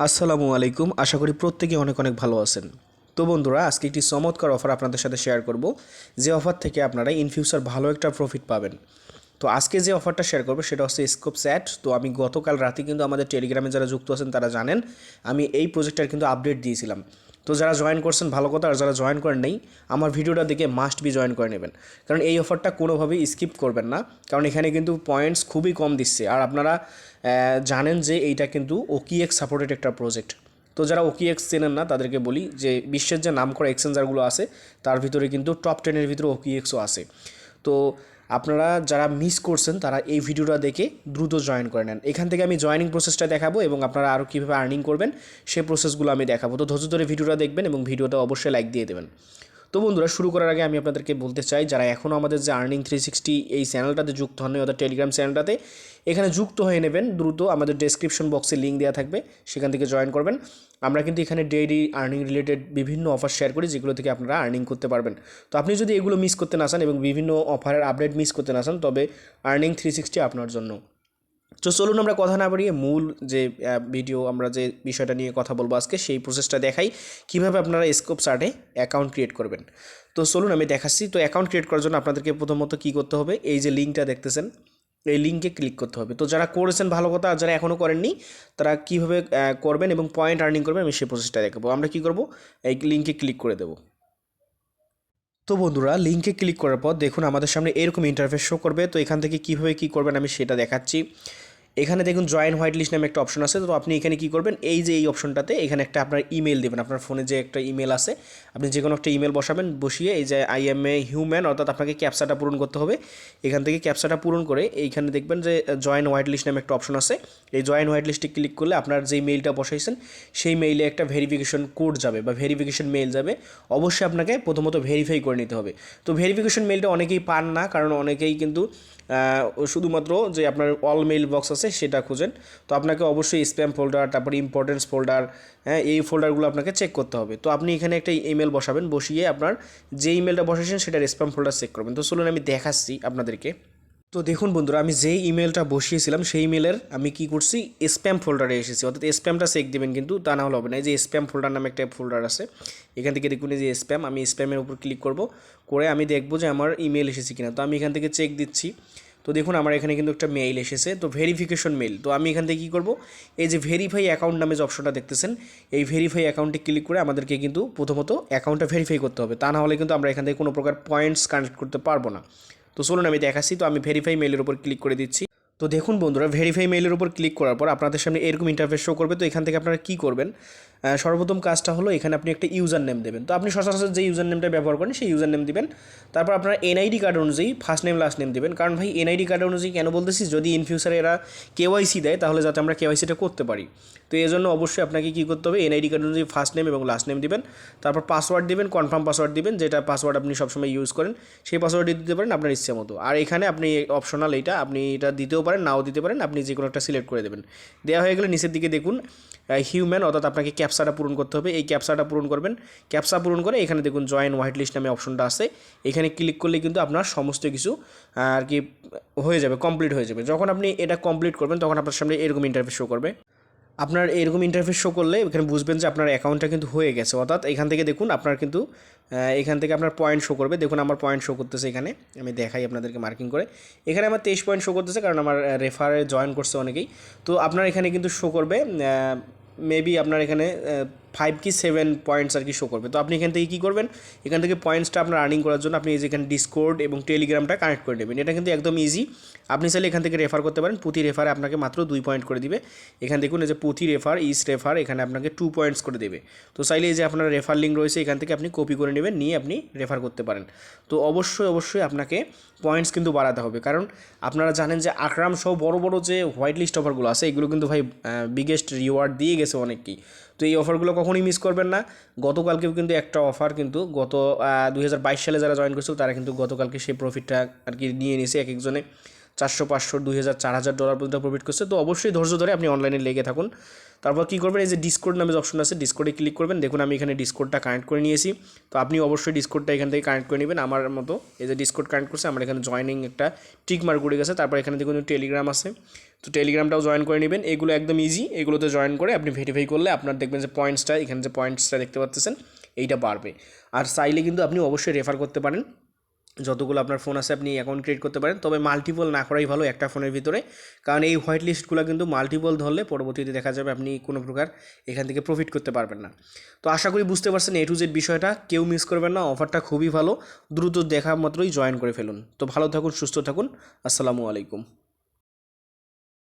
আসসালামু আলাইকুম। আশা করি প্রত্যেকে অনেক অনেক ভালো আছেন। তো বন্ধুরা, আজকে একটি চমৎকার অফার আপনাদের সাথে শেয়ার করব, যে অফার থেকে আপনারা ইন ফিউচার ভালো একটা প্রফিট পাবেন। তো আজকে যে অফারটা শেয়ার করবো সেটা হচ্ছে স্কোপচ্যাট। তো আমি গতকাল রাতে কিন্তু আমাদের টেলিগ্রামে যারা যুক্ত আছেন তারা জানেন আমি এই প্রজেক্টটার কিন্তু আপডেট দিয়েছিলাম। তো যারা জয়েন করছেন ভালো কথা, আর যারা জয়েন করেন নেই আমার ভিডিওটা দেখে মাস্ট বি জয়েন করে নেবেন, কারণ এই অফারটা কোনোভাবেই স্কিপ করবেন না, কারণ এখানে কিন্তু পয়েন্টস খুবই কম দিচ্ছে। আর আপনারা জানেন যে এইটা কিন্তু ওকিএক্স সাপোর্টেড একটা প্রজেক্ট। তো যারা ওকিএক্স চেনেন না তাদেরকে বলি যে বিশ্বের যে নামকরা এক্সচেঞ্জারগুলো আছে তার ভিতরে কিন্তু টপ 10-এর ভিতরে ওকিএক্সও আছে। তো আপনারা যারা মিস করছেন তারা এই ভিডিওটা দেখে দ্রুত জয়েন করে নেন। এখান থেকে আমি জয়েনিং প্রসেসটা দেখাবো এবং আপনারা আরও কীভাবে আর্নিং করবেন সেই প্রসেসগুলো আমি দেখাবো। তো ধৈর্য ধরে ভিডিওটা দেখবেন এবং ভিডিওটা অবশ্যই লাইক দিয়ে দেবেন। তো বন্ধুরা, শুরু করার আগে আমি আপনাদেরকে বলতে চাই, যারা এখনও আমাদের যে আর্নিং 360 এই চ্যানেলটাতে যুক্ত হন অর্থাৎ টেলিগ্রাম চ্যানেলটাতে, এখানে যুক্ত হয়ে নেবেন দ্রুত। আমাদের ডেসক্রিপশন বক্সে লিঙ্ক দেওয়া থাকবে, সেখান থেকে জয়েন করবেন। আমরা কিন্তু এখানে ডেইলি আর্নিং রিলেটেড বিভিন্ন অফার শেয়ার করি, যেগুলো থেকে আপনারা আর্নিং করতে পারবেন। তো আপনি যদি এগুলো মিস করতে না চান এবং বিভিন্ন অফারের আপডেট মিস করতে না চান, তবে আর্নিং 360 আপনার জন্য। তো চলুন আমরা কথা না বাড়িয়ে মূল যে ভিডিও আমরা যে বিষয়টা নিয়ে কথা বলবো আজকে সেই প্রসেসটা দেখাই, কীভাবে আপনারা স্কোপচ্যাটে অ্যাকাউন্ট ক্রিয়েট করবেন। তো চলুন আমি দেখাচ্ছি। তো অ্যাকাউন্ট ক্রিয়েট করার জন্য আপনাদেরকে প্রথমত কী করতে হবে, এই যে লিঙ্কটা দেখতেছেন এই লিঙ্কে ক্লিক করতে হবে। তো যারা করেছেন ভালো কথা, আর যারা এখনও করেননি তারা কীভাবে করবেন এবং পয়েন্ট আর্নিং করবেন আমি সেই প্রসেসটা দেখাবো। আমরা কী করব, এই লিঙ্কে ক্লিক করে দেবো। তো বন্ধুরা, লিঙ্কে ক্লিক করার পর দেখুন আমাদের সামনে এরকম ইন্টারফেস শো করবে। তো এখান থেকে কীভাবে কী করবেন আমি সেটা দেখাচ্ছি। এখানে দেখুন জয়েন হোয়াইট লিস্ট নামে একটা অপশন আছে। তো আপনি এখানে কী করবেন, এই যে এই অপশনটাতে এখানে একটা আপনার ইমেল দেবেন। আপনার ফোনে যে একটা ইমেল আছে আপনি যে কোনো একটা ইমেল বসাবেন, বসিয়ে এই যে আই এম এ হিউম্যান অর্থাৎ আপনাকে ক্যাপচাটা পূরণ করতে হবে। এখান থেকে ক্যাপচাটা পূরণ করে এইখানে দেখবেন যে জয়েন হোয়াইট লিস্ট নামে একটা অপশন আছে। এই জয়েন হোয়াইট লিস্টে ক্লিক করলে আপনার যেই মেইলটা বসাইছেন সেই মেইলে একটা ভেরিফিকেশন কোড যাবে বা ভেরিফিকেশন মেইল যাবে। অবশ্যই আপনাকে প্রথমত ভেরিফাই করে নিতে হবে। তো ভেরিফিকেশন মেইলটা অনেকেই পান না, কারণ অনেকেই কিন্তু শুধুমাত্র যে আপনার অল মেইল বক্স আছে সেটা খুঁজেন। তো আপনাকে অবশ্যই স্প্যাম ফোল্ডার, তারপরে ইম্পর্টেন্স ফোল্ডার, এই ফোল্ডারগুলো আপনাকে চেক করতে হবে। তো আপনি এখানে একটা ইমেল বসাবেন, বসিয়ে আপনার যে ইমেলটা বসেছেন সেটার স্প্যাম ফোল্ডার চেক করবেন। তো চলুন আমি দেখাচ্ছি আপনাদেরকে। তো দেখুন বন্ধুরা, আমি যেই ইমেলটা বসিয়েছিলাম সেই ইমেলের আমি কি করছি, স্প্যাম ফোল্ডারে এসেছি। অর্থাৎ স্প্যামটা চেক দেবেন, কিন্তু তা না হলে হবে না। এই যে স্প্যাম ফোল্ডার নামে একটা ফোল্ডার আছে, এখান থেকে দেখুন এই যে স্প্যাম, আমি স্প্যামের উপর ক্লিক করব, করে আমি দেখবো যে আমার ইমেল এসেছে কিনা। তো আমি এখান থেকে চেক দিচ্ছি। তো দেখুন আমার এখানে কিন্তু একটা মেইল এসেছে, তো ভেরিফিকেশন মেইল। তো আমি এখান থেকে কী করবো, এই যে ভেরিফাই অ্যাকাউন্ট নামে যে অপশনটা দেখতেছেন, এই ভেরিফাই অ্যাকাউন্টে ক্লিক করে আমাদেরকে কিন্তু প্রথমত অ্যাকাউন্টটা ভেরিফাই করতে হবে, তা না হলে কিন্তু আমরা এখান থেকে কোনো প্রকার পয়েন্টস কানেক্ট করতে পারবো না। তো চলুন আমি দেখাচ্ছি। তো আমি ভেরিফাই মেইলের উপর ক্লিক করে দিচ্ছি। তো দেখুন বন্ধুরা, ভেরিফাই মেইলের উপর ক্লিক করার পর আপনাদের সামনে এরকম ইন্টারফেস শো করবে। তো এখান থেকে আপনারা কী করবেন, সর্বপ্রথম কাজটা হলো এখানে আপনি একটা ইউজার নেম দেবেন। তো আপনি সচরাচর যে ইউজার নেমটা ব্যবহার করেন সেই ইউজার নেম দিবেন। তারপর আপনার এনআইডি কার্ড অনুযায়ী ফার্স্ট নেম লাস্ট নেম দেবেন। কারণ ভাই এনআইডি কার্ড অনুযায়ী কেন বলতেছি, যদি ইন ফিউচারে এরা কেওয়াইসি দেয় তাহলে যাতে আমরা কেওয়াইসিটা করতে পারি। তো এই জন্য অবশ্যই আপনাকে কী করতে হবে, এনআইডি কার্ড অনুযায়ী ফার্স্ট নেম এবং লাস্ট নেম দিবেন। তারপর পাসওয়ার্ড দিবেন, কনফার্ম পাসওয়ার্ড দিবেন, যেটা পাসওয়ার্ড আপনি সবসময় ইউজ করেন সেই পাসওয়ার্ডই দিতে পারেন আপনার ইচ্ছে মতো। আর এখানে আপনি অপশনাল, এইটা আপনি এটা দিতেও পারেন নাও দিতে পারেন, আপনি যে কোনো একটা সিলেক্ট করে দেবেন। দেওয়া হয়ে গেলে নিচের দিকে দেখুন হিউম্যান, অর্থাৎ আপনাকে ক্যাপচাটা পূরণ করতে হবে। এই ক্যাপচাটা পূরণ করবেন, ক্যাপচা পূরণ করে এখানে দেখুন জয়েন হোয়াইট লিস্ট নামে অপশনটা আছে, এখানে ক্লিক করলে কিন্তু আপনার সমস্ত কিছু আর কি হয়ে যাবে, কমপ্লিট হয়ে যাবে। যখন আপনি এটা কমপ্লিট করবেন তখন আপনার সামনে এরকম ইন্টারফেস শো করবে। আপনার এরকম ইন্টারফেস শো করলে এখানে বুঝবেন যে আপনার অ্যাকাউন্টটা কিন্তু হয়ে গেছে। অর্থাৎ এখান থেকে দেখুন আপনার কিন্তু এখান থেকে আপনার পয়েন্ট শো করবে। দেখুন আমার পয়েন্ট শো করতেছে, এখানে আমি দেখাই আপনাদেরকে মার্কিং করে। এখানে আমার 23 পয়েন্ট শো করতেছে, কারণ আমার রেফারে জয়েন করছে অনেকেই। তো আপনার এখানে কিন্তু শো করবে মেবি আপনার এখানে 5 কি 7 পয়েন্টস আর কি শো করবে। তো আপনি এখান থেকে কী করবেন, এখান থেকে পয়েন্টসটা আপনার আর্নিং করার জন্য আপনি এখানে ডিসকর্ড এবং টেলিগ্রামটা কানেক্ট করে নেবেন। এটা কিন্তু একদম ইজি। আপনি চাইলে এখান থেকে রেফার করতে পারেন, প্রতি রেফারে আপনাকে মাত্র 2 পয়েন্ট করে দিবে। এখানে দেখুন এই যে প্রতি রেফার ইস্ট রেফার এখানে আপনাকে 2 পয়েন্টস করে দেবে। তো চাইলে এই যে আপনার রেফার লিঙ্ক রয়েছে এখান থেকে আপনি কপি করে নেবেন, নিয়ে আপনি রেফার করতে পারেন। তো অবশ্যই আপনাকে পয়েন্টস কিন্তু বাড়াতে হবে, কারণ আপনারা জানেন যে আকরাম সহ বড় বড় যে হোয়াইট লিস্ট অফারগুলো আছে এগুলো কিন্তু ভাই বিগেস্ট রিওয়ার্ড দিয়ে গেছে অনেককেই। তো এই অফারগুলো কখনোই মিস করবেন না। গতকালকেও কিন্তু একটা অফার কিন্তু গত 2022 সালে যারা জয়েন করছিল তারা কিন্তু গতকালকে সেই প্রফিটটা আর কি নিয়ে নিয়েছে, এক একজনে 400 500 2000 4000 ডলার পর্যন্ত প্রফিট করছে। তো অবশ্যই ধৈর্য ধরে আপনি অনলাইনে লেগে থাকুন। তারপর কী করবেন, এই যে ডিসকোড নামে যে অপশন আছে, ডিসকোডে ক্লিক করবেন। দেখুন আমি এখানে ডিসকোডটা কানেক্ট করে নিয়েছি। তো আপনি অবশ্যই ডিসকোডটা এখান থেকে কানেক্ট করে নেবেন আমার মতো। এই যে ডিসকোড কানেক্ট করছে, আমার এখানে জয়েনিং একটা টিক মার্ক উঠে গেছে। তারপর এখানে দেখুন টেলিগ্রাম আছে, তো টেলিগ্রামটাও জয়েন করে নেবেন। এগুলো একদম ইজি, এগুলোতে জয়েন করে আপনি ভেরিফাই করলে আপনার দেখবেন যে পয়েন্টসটা, এখানে যে পয়েন্টসটা দেখতে পাচ্ছেন এইটা বাড়বে। আর চাইলে কিন্তু আপনি অবশ্যই রেফার করতে পারেন, যতগুলো আপনার ফোন আছে আপনি অ্যাকাউন্ট ক্রিয়েট করতে পারেন। তবে মাল্টিপল না করাই ভালো একটা ফোনের ভিতরে, কারণ এই হোয়াইট লিস্টগুলো কিন্তু মাল্টিপল ধরলে পরবর্তীতে দেখা যাবে আপনি কোনো প্রকার এখান থেকে প্রফিট করতে পারবেন না। তো আশা করি বুঝতে পারছেন A to Z বিষয়টা, কেউ মিস করবেন না। অফারটা খুবই ভালো, দ্রুত দেখা মাত্রই জয়েন করে ফেলুন। তো ভালো থাকুন, সুস্থ থাকুন, আসসালামু আলাইকুম।